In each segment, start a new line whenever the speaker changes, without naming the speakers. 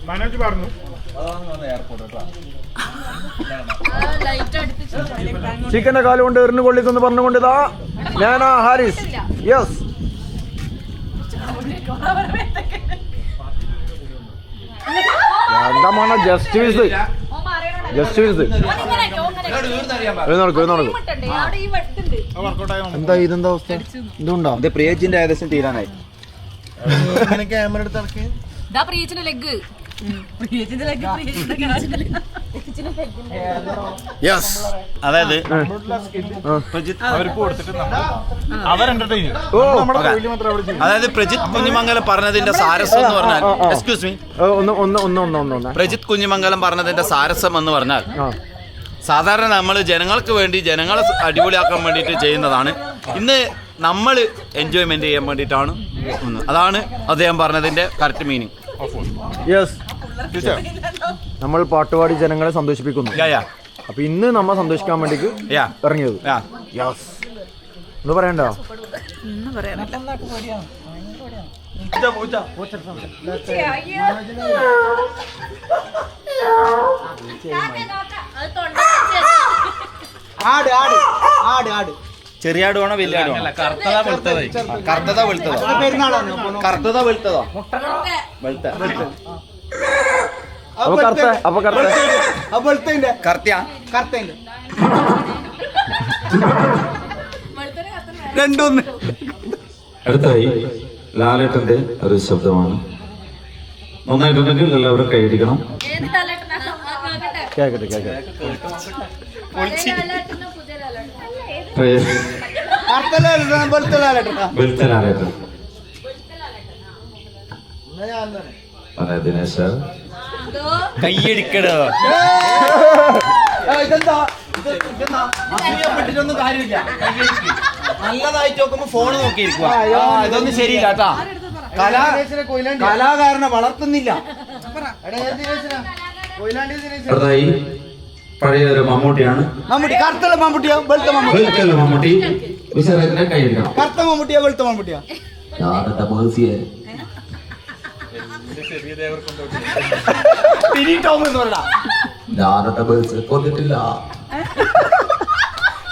മനോജ് പറഞ്ഞു
ചിക്കന്റെ കാല് കൊണ്ട് എറിഞ്ഞു കൊള്ളിക്കെന്ന് പറഞ്ഞുകൊണ്ട് ഇതാ ഞാനാ ഹാരിസ്. യെസ്, എന്താ മോനെ ജസ്റ്റ് വിസ് എന്താ ഇതെന്താ അവസ്ഥ? ഇതുണ്ടോ?
ഇത് പ്രിയജിന്റെ ഏകദേശം തീരാനായി.
ക്യാമറ എടുത്ത്
അതായത് അതായത് പ്രജിത്ത് കുഞ്ഞിമംഗലം പറഞ്ഞതിന്റെ സാരസം എന്ന് പറഞ്ഞാൽ, എക്സ്ക്യൂസ് മീ, പ്രജിത്ത് കുഞ്ഞിമംഗലം പറഞ്ഞതിന്റെ സാരസം എന്ന് പറഞ്ഞാൽ, സാധാരണ നമ്മൾ ജനങ്ങൾക്ക് വേണ്ടി ജനങ്ങളെ അടിപൊളിയാക്കാൻ വേണ്ടിയിട്ട് ചെയ്യുന്നതാണ്. ഇന്ന് നമ്മൾ എൻജോയ്മെന്റ് ചെയ്യാൻ വേണ്ടിയിട്ടാണ്. അതാണ് അദ്ദേഹം പറഞ്ഞതിന്റെ കറക്റ്റ് മീനിങ്.
യെസ്, നമ്മൾ പാട്ടുപാടി ജനങ്ങളെ സന്തോഷിപ്പിക്കുന്നു. അപ്പൊ ഇന്ന് നമ്മൾ സന്തോഷിക്കാൻ വേണ്ടിട്ട് ഇറങ്ങിയത്. ഒന്ന് പറയണ്ടോ?
ചെറിയാട് വേണോ വലിയ ആട് വേണോ? കറുത്തതാ വെളുത്തതോ? രണ്ടൊന്ന്.
അടുത്തായി ലാലേട്ടന്റെ ഒരു ശബ്ദമാണ്. നന്നായിട്ടുണ്ടെങ്കിൽ എല്ലാവരും കൈയടിക്കണം. ദിനേശ്
കയ്യടിക്കടോ. ഇതൊന്നും കാര്യമില്ല. നല്ലതായിട്ട് നോക്കുമ്പോ ഫോണ് നോക്കിയിരിക്കുക. ഇതൊന്നും ശരിയില്ല കേട്ടാ. കലാകാരനെ വളർത്തുന്നില്ല.
അടുത്തായി പഴയ ഒരു മമ്മൂട്ടിയാണ്.
കറുത്തുള്ള മമ്മൂട്ടിയോ വെളുത്ത
മമ്മൂട്ടി? വിശേഷത്തിന്റെ കൈയടിക്കണം.
കറുത്ത മമ്മൂട്ടിയോ വെളുത്ത മമ്മൂട്ടിയോ?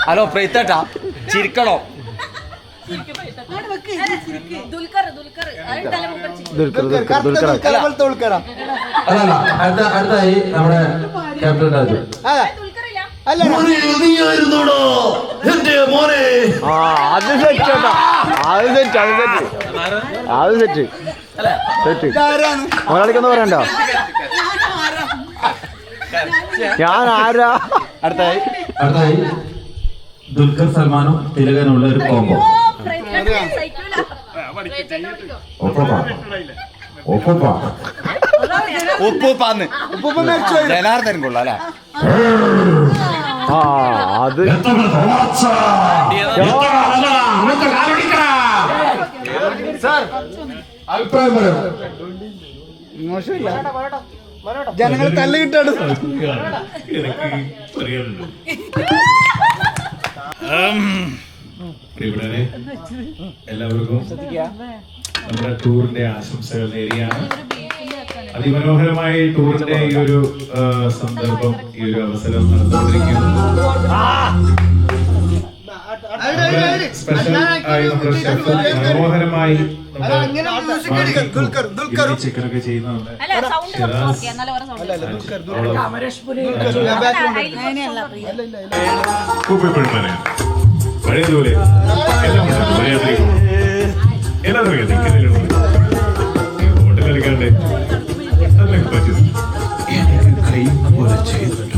ഹലോ പ്രീത്തേട്ടാ, ചിരിക്കണോ?
അടുത്തായി നമ്മുടെ ക്യാപ്റ്റൻ രാജു.
മുതലാളിക്കൊന്ന് പറയണ്ടോ? ഞാൻ ആരാ?
അടുത്തായി ദുൽഖർ സൽമാനും തിലകനുള്ള ഒരു കോംബോ.
ജനാർദ്ദൻ കൊള്ളാം അല്ലേ?
അത്
അഭിപ്രായം പറയാം.
മോശമില്ല, ജനങ്ങൾ തല്ല് കിട്ടാണ്.
പ്രിയപ്പെട്ടവരെ, എല്ലാവർക്കും നമ്മുടെ ടൂറിന്റെ ആശംസകൾ നേരിയാണ്. അതിമനോഹരമായ ടൂറിന്റെ ഈ ഒരു സന്ദർഭം, ഈ ഒരു അവസരം നടന്നുകൊണ്ടിരിക്കുന്നു. സ്പെഷ്യൽ ആയി നമ്മുടെ ഷെഫ് മനോഹരമായി ചിക്കനൊക്കെ ചെയ്യുന്നുണ്ട്. പഴയതുപോലെ ഹോട്ടൽ കളിക്കാണ്ട് അതൊക്കെ പറ്റും. എനിക്ക് കഴിയുന്ന പോലെ ചെയ്യുന്നുണ്ട്.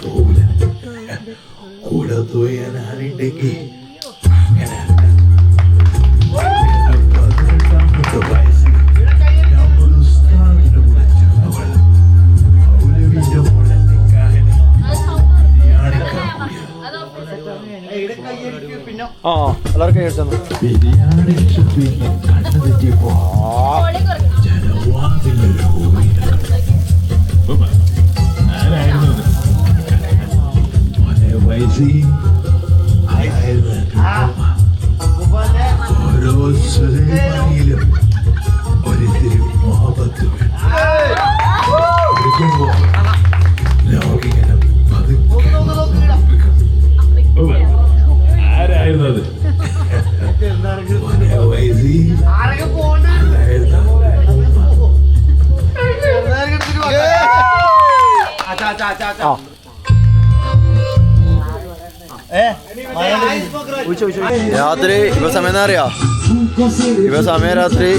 പോകില്ല കൂടെ തോയാനാണെങ്കിൽ അങ്ങനെ 18 വയസ്സിൽ ഞാൻ ഒരു സ്ഥാനത്തിന് വിളിച്ചവൾ അവലവിന്റെ മോളെ നിക്കാഹിന് ബിരിയാണി ഷോപ്പിംഗ് കണ്ണു തെറ്റിയപ്പോ ജനവാദികൾ ആരായിരുന്നു വയസ്സിൽ
ആ രാത്രി ഇപ്പൊ സമയം എന്താ അറിയാ? ഇപ്പൊ സമയം രാത്രി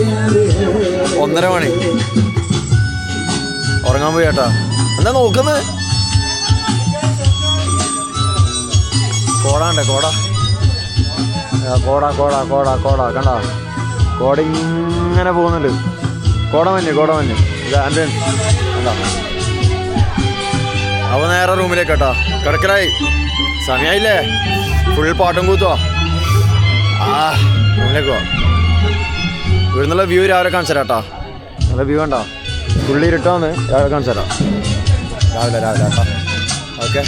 1:30 മണി. ഉറങ്ങാൻ പോയി ചേട്ടാ. എന്താ നോക്കുന്നത്? കോടാണ്ടേ കോട കോട കോട കോട കോട കണ്ട കോട ഇങ്ങനെ പോകുന്നുണ്ട്. കോടമഞ്ഞ് ഇത് ആൻഡ് കണ്ടോ. അപ്പോൾ നേരെ റൂമിലേക്ക് കേട്ടോ. കിടക്കലായി സമയമായില്ലേ? ഫുൾ പാട്ടും കൂത്തുവാ. റൂമിലേക്ക് പോവാം. ഇവിടുന്നുള്ള വ്യൂ രാവിലെ കാണിച്ചു തരാം കേട്ടോ. നല്ല വ്യൂ കണ്ടോ? ഫുള്ളി ഇരുട്ടാന്ന് രാവിലെ കാണിച്ചു തരാം. രാവിലെ കേട്ടോ. ഓക്കെ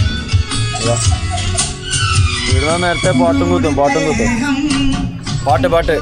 ഇവിടുന്ന് നേരത്തെ പാട്ടും കൂത്തും പാട്ട്